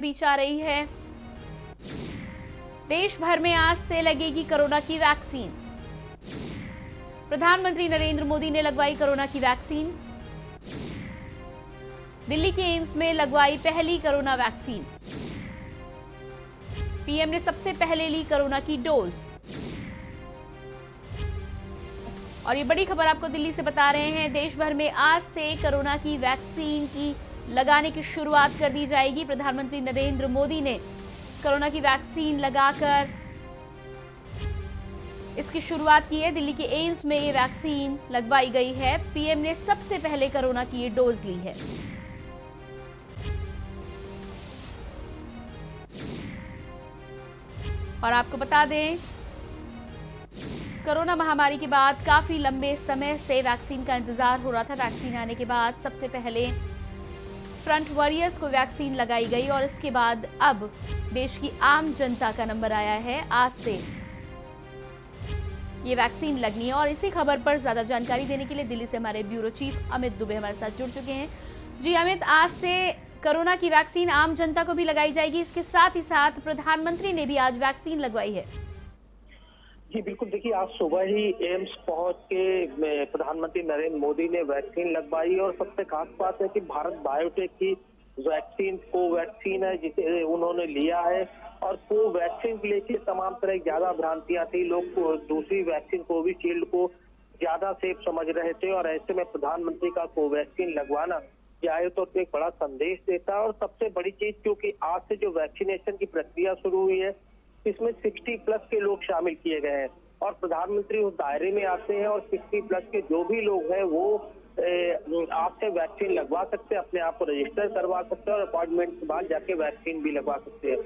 बीच आ रही है। देश भर में आज से लगेगी कोरोना की वैक्सीन। प्रधानमंत्री नरेंद्र मोदी ने लगवाई कोरोना की वैक्सीन। दिल्ली के एम्स में लगवाई पहली कोरोना वैक्सीन। पीएम ने सबसे पहले ली कोरोना की डोज। और ये बड़ी खबर आपको दिल्ली से बता रहे हैं, देश भर में आज से कोरोना की वैक्सीन की लगाने की शुरुआत कर दी जाएगी। प्रधानमंत्री नरेंद्र मोदी ने कोरोना की वैक्सीन लगाकर इसकी शुरुआत की है। दिल्ली के एम्स में ये वैक्सीन लगवाई गई है। पीएम ने सबसे पहले कोरोना की ये डोज ली है। और आपको बता दें, कोरोना महामारी के बाद काफी लंबे समय से वैक्सीन का इंतजार हो रहा था। वैक्सीन आने के बाद सबसे पहले फ्रंट वॉरियर्स को वैक्सीन लगाई गई और इसके बाद अब देश की आम जनता का नंबर आया है। आज से ये वैक्सीन लगनी है और इसी खबर पर ज्यादा जानकारी देने के लिए दिल्ली से हमारे ब्यूरो चीफ अमित दुबे हमारे साथ जुड़ चुके हैं। जी अमित, आज से कोरोना की वैक्सीन आम जनता को भी लगाई जाएगी। इसके साथ ही साथ प्रधानमंत्री ने भी आज वैक्सीन लगवाई है। जी बिल्कुल, देखिए आज सुबह ही एम्स पहुंच के प्रधानमंत्री नरेंद्र मोदी ने वैक्सीन लगवाई और सबसे खास बात है कि भारत बायोटेक की वैक्सीन कोवैक्सीन है जिसे उन्होंने लिया है। और कोवैक्सीन के लेके तमाम तरह की ज्यादा भ्रांतियां थी। लोग दूसरी वैक्सीन कोविशील्ड को ज्यादा सेफ समझ रहे थे और ऐसे में प्रधानमंत्री का कोवैक्सीन लगवाना चाहे तो एक बड़ा संदेश देता है। और सबसे बड़ी चीज, क्योंकि आज से जो वैक्सीनेशन की प्रक्रिया शुरू हुई है इसमें 60+ के लोग शामिल किए गए हैं और प्रधानमंत्री उस दायरे में आते हैं और 60+ के जो भी लोग हैं वो आज से वैक्सीन लगवा सकते हैं, अपने आप को रजिस्टर करवा सकते हैं और अपॉइंटमेंट के बाद जाके वैक्सीन भी लगवा सकते हैं।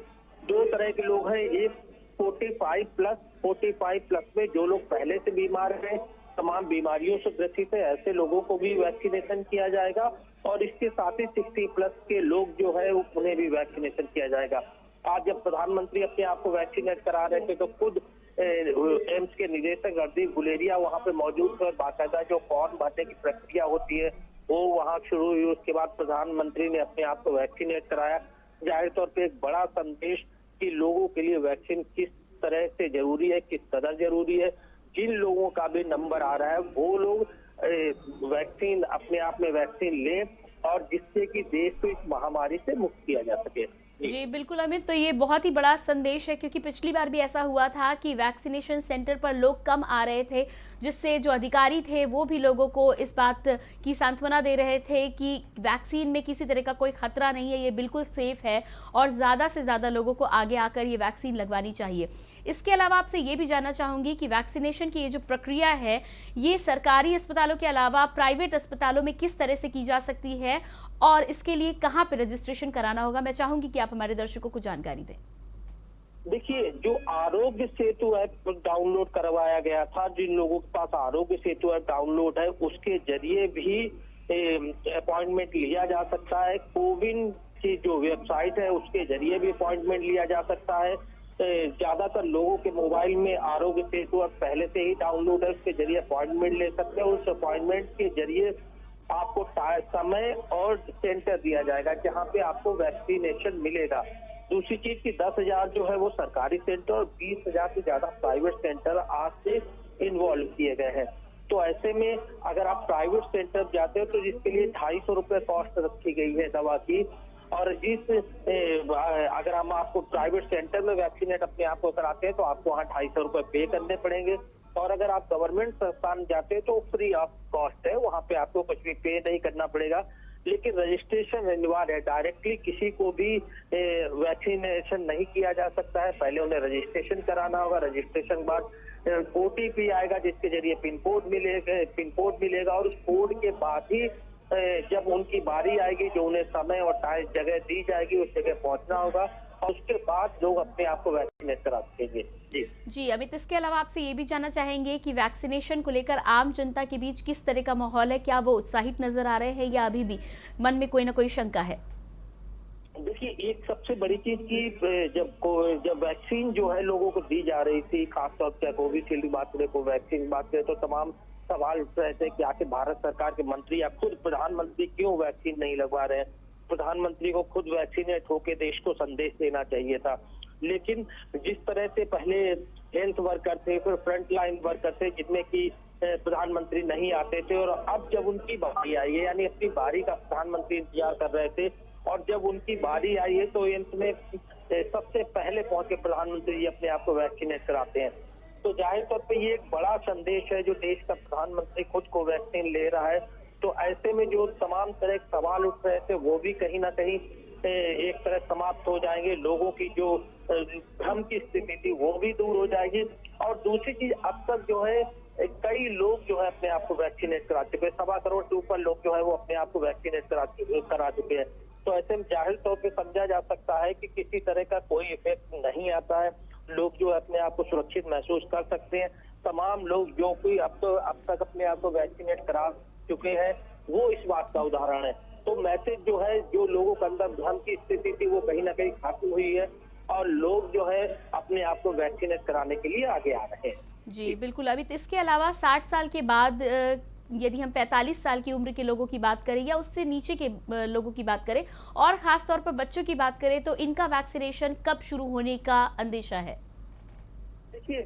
दो तरह के लोग हैं, एक 45+ में जो लोग पहले से बीमार हैं, तमाम बीमारियों से ग्रसित है, ऐसे लोगों को भी वैक्सीनेशन किया जाएगा और इसके साथ ही 60+ के लोग जो है उन्हें भी वैक्सीनेशन किया जाएगा। आज जब प्रधानमंत्री अपने आप को वैक्सीनेट करा रहे थे तो खुद एम्स के निदेशक रणदीप गुलेरिया वहां पे मौजूद थे और बाकायदा जो फॉर्म भरने की प्रक्रिया होती है वो वहां शुरू हुई। उसके बाद प्रधानमंत्री ने अपने आप को वैक्सीनेट कराया। जाहिर तौर पे एक बड़ा संदेश कि लोगों के लिए वैक्सीन किस तरह से जरूरी है, किस कदर जरूरी है। जिन लोगों का भी नंबर आ रहा है वो लोग वैक्सीन अपने आप में वैक्सीन लें और जिससे कि देश को इस महामारी से मुक्त किया जा सके। जी बिल्कुल अमित, तो ये बहुत ही बड़ा संदेश है क्योंकि पिछली बार भी ऐसा हुआ था कि वैक्सीनेशन सेंटर पर लोग कम आ रहे थे, जिससे जो अधिकारी थे वो भी लोगों को इस बात की सांत्वना दे रहे थे कि वैक्सीन में किसी तरह का कोई खतरा नहीं है, ये बिल्कुल सेफ है और ज़्यादा से ज़्यादा लोगों को आगे आकर ये वैक्सीन लगवानी चाहिए। इसके अलावा आपसे ये भी जानना चाहूँगी कि वैक्सीनेशन की ये जो प्रक्रिया है ये सरकारी अस्पतालों के अलावा प्राइवेट अस्पतालों में किस तरह से की जा सकती है और इसके लिए कहाँ पे रजिस्ट्रेशन कराना होगा? मैं चाहूंगी कि आप हमारे दर्शकों को जानकारी दें। देखिए, जो आरोग्य सेतु ऐप डाउनलोड करवाया गया था, जिन लोगों के पास आरोग्य सेतु ऐप डाउनलोड है उसके जरिए भी अपॉइंटमेंट लिया जा सकता है। कोविन की जो वेबसाइट है उसके जरिए भी अपॉइंटमेंट लिया जा सकता है। ज्यादातर लोगों के मोबाइल में आरोग्य सेतु ऐप पहले से ही डाउनलोड है, उसके जरिए अपॉइंटमेंट ले सकते हैं। उस अपॉइंटमेंट के जरिए आपको समय और सेंटर दिया जाएगा जहां पे आपको वैक्सीनेशन मिलेगा। दूसरी चीज की 10,000 जो है वो सरकारी सेंटर और 20,000 से ज्यादा प्राइवेट सेंटर आज से इन्वॉल्व किए गए हैं। तो ऐसे में अगर आप प्राइवेट सेंटर जाते हो तो जिसके लिए 250 रुपए कॉस्ट रखी गई है दवा की, और अगर हम आपको प्राइवेट सेंटर में वैक्सीनेट अपने आप को कराते हैं तो आपको वहाँ 250 रुपए पे करने पड़ेंगे। और अगर आप गवर्नमेंट संस्थान जाते हैं तो फ्री ऑफ कॉस्ट है, वहाँ पे आपको कुछ भी पे नहीं करना पड़ेगा। लेकिन रजिस्ट्रेशन अनिवार्य है, डायरेक्टली किसी को भी वैक्सीनेशन नहीं किया जा सकता है। पहले उन्हें रजिस्ट्रेशन कराना होगा, रजिस्ट्रेशन के बाद OTP आएगा जिसके जरिए पिन कोड मिलेगा और उस कोड के बाद ही जब उनकी बारी आएगी, जो उन्हें समय और जगह दी जाएगी उस जगह पहुंचना होगा और उसके बाद लोग अपने आप को वैक्सीनेट करा सकेंगे। जी अमित, इसके अलावा आपसे ये भी जानना चाहेंगे कि वैक्सीनेशन को लेकर आम जनता के बीच किस तरह का माहौल है? क्या वो उत्साहित नजर आ रहे हैं या अभी भी मन में कोई ना कोई शंका है? देखिए, एक सबसे बड़ी चीज की जब वैक्सीन जो है लोगों को दी जा रही थी, खासतौर पर कोविशील्ड की बात करें, कोवैक्सीन की बात करें, तो तमाम सवाल उठ रहे थे कि आखिर भारत सरकार के मंत्री या खुद प्रधानमंत्री क्यों वैक्सीन नहीं लगवा रहे हैं। प्रधानमंत्री को खुद वैक्सीनेट होकर देश को संदेश देना चाहिए था। लेकिन जिस तरह से पहले हेल्थ वर्कर थे, फिर फ्रंट लाइन वर्कर थे, जिनमें कि प्रधानमंत्री नहीं आते थे, और अब जब उनकी बारी आई है, यानी अपनी बारी का प्रधानमंत्री इंतजार कर रहे थे, और जब उनकी बारी आई है तो एम्स में सबसे पहले पहुंच के प्रधानमंत्री जी अपने आप को वैक्सीनेट कराते हैं। तो जाहिर तौर पे ये एक बड़ा संदेश है, जो देश का प्रधानमंत्री खुद को वैक्सीन ले रहा है। तो ऐसे में जो तमाम तरह के सवाल उठ रहे थे वो भी कहीं ना कहीं एक तरह समाप्त हो जाएंगे। लोगों की जो भ्रम की स्थिति थी वो भी दूर हो जाएगी। और दूसरी चीज, अब तक जो है कई लोग जो है अपने आप को वैक्सीनेट करा चुके हैं, 1.25 करोड़ से ऊपर लोग जो है वो अपने आप को वैक्सीनेट करा चुके हैं। तो ऐसे में जाहिर तौर पे समझा जा सकता है कि किसी तरह का कोई इफेक्ट नहीं आता है। लोग जो अपने आप को सुरक्षित महसूस कर सकते हैं। तमाम लोग जो कोई अब तक अपने आप को वैक्सीनेट करा चुके हैं वो इस बात का उदाहरण है। तो मैसेज जो है, जो लोगों के अंदर भ्रम की स्थिति थी वो कहीं ना कहीं खत्म हुई है, और लोग जो है अपने आप को वैक्सीनेट कराने के लिए आगे आ रहे हैं। जी बिल्कुल। अभी इसके अलावा 60 साल के बाद यदि हम 45 साल की उम्र के लोगों की बात करें या उससे नीचे के लोगों की बात करें, और खास तौर पर बच्चों की बात करें, तो इनका वैक्सीनेशन कब शुरू होने का अंदेशा है? देखिए,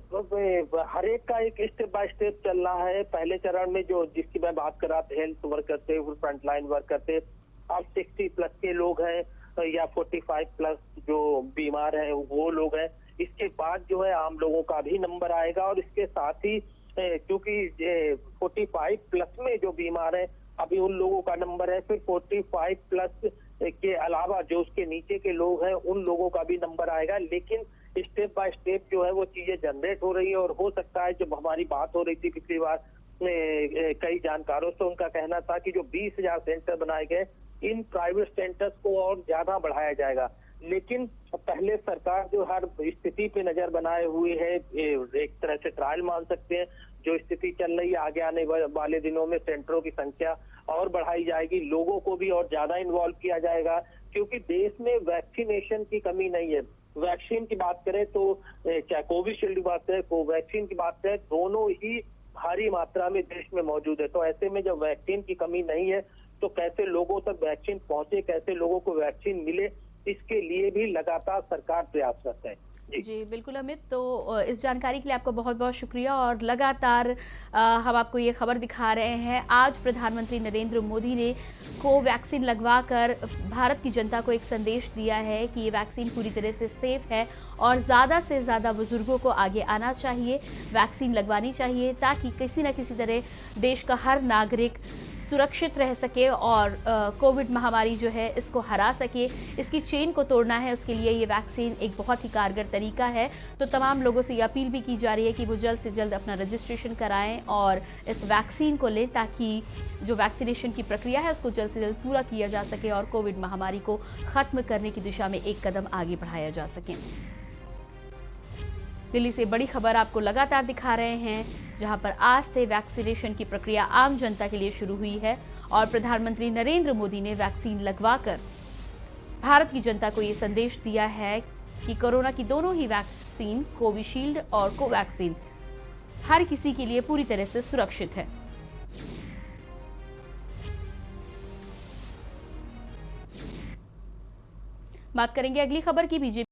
हर एक का एक स्टेप बाय स्टेप चल रहा है। पहले चरण में जो जिसकी मैं बात कर रहा था, हेल्थ वर्कर थे, फ्रंट लाइन वर्कर थे। अब 60 प्लस के लोग हैं या 45 प्लस जो बीमार हैं वो लोग हैं। इसके बाद जो है आम लोगों का भी नंबर आएगा, और इसके साथ ही क्योंकि 45 प्लस में जो बीमार है अभी उन लोगों का नंबर है। फिर 45 प्लस के अलावा जो उसके नीचे के लोग हैं उन लोगों का भी नंबर आएगा। लेकिन स्टेप बाय स्टेप जो है वो चीजें जनरेट हो रही है, और हो सकता है जब हमारी बात हो रही थी पिछली बार कई जानकारों से, उनका कहना था कि जो 20,000 सेंटर बनाए गए, इन प्राइवेट सेंटर्स को और ज्यादा बढ़ाया जाएगा। लेकिन पहले सरकार जो हर स्थिति पे नजर बनाए हुए है, एक तरह से ट्रायल मान सकते हैं। जो स्थिति चल रही है, आगे आने वाले दिनों में सेंटरों की संख्या और बढ़ाई जाएगी, लोगों को भी और ज्यादा इन्वॉल्व किया जाएगा, क्योंकि देश में वैक्सीनेशन की कमी नहीं है। वैक्सीन की बात करें तो चाहे कोविशील्ड की बात करें, कोवैक्सीन की बात करें, दोनों ही भारी मात्रा में देश में मौजूद है। तो ऐसे में जब वैक्सीन की कमी नहीं है तो कैसे लोगों तक वैक्सीन पहुंचे, कैसे लोगों को वैक्सीन मिले, इसके लिए भी लगातार सरकार प्रयासरत है। जी बिल्कुल अमित, तो इस जानकारी के लिए आपका बहुत बहुत शुक्रिया। और लगातार हम आपको ये खबर दिखा रहे हैं, आज प्रधानमंत्री नरेंद्र मोदी ने कोवैक्सीन लगवाकर भारत की जनता को एक संदेश दिया है कि ये वैक्सीन पूरी तरह से सेफ है, और ज़्यादा से ज़्यादा बुजुर्गों को आगे आना चाहिए, वैक्सीन लगवानी चाहिए, ताकि किसी न किसी तरह देश का हर नागरिक सुरक्षित रह सके और कोविड महामारी जो है इसको हरा सके। इसकी चेन को तोड़ना है, उसके लिए ये वैक्सीन एक बहुत ही कारगर तरीका है। तो तमाम लोगों से ये अपील भी की जा रही है कि वो जल्द से जल्द अपना रजिस्ट्रेशन कराएं और इस वैक्सीन को लें, ताकि जो वैक्सीनेशन की प्रक्रिया है उसको जल्द से जल्द पूरा किया जा सके और कोविड महामारी को ख़त्म करने की दिशा में एक कदम आगे बढ़ाया जा सके। दिल्ली से बड़ी खबर आपको लगातार दिखा रहे हैं, जहां पर आज से वैक्सीनेशन की प्रक्रिया आम जनता के लिए शुरू हुई है, और प्रधानमंत्री नरेंद्र मोदी ने वैक्सीन लगवाकर भारत की जनता को ये संदेश दिया है कि कोरोना की दोनों ही वैक्सीन, कोविशील्ड और कोवैक्सीन, हर किसी के लिए पूरी तरह से सुरक्षित है। बात करेंगे अगली खबर की। बीजेपी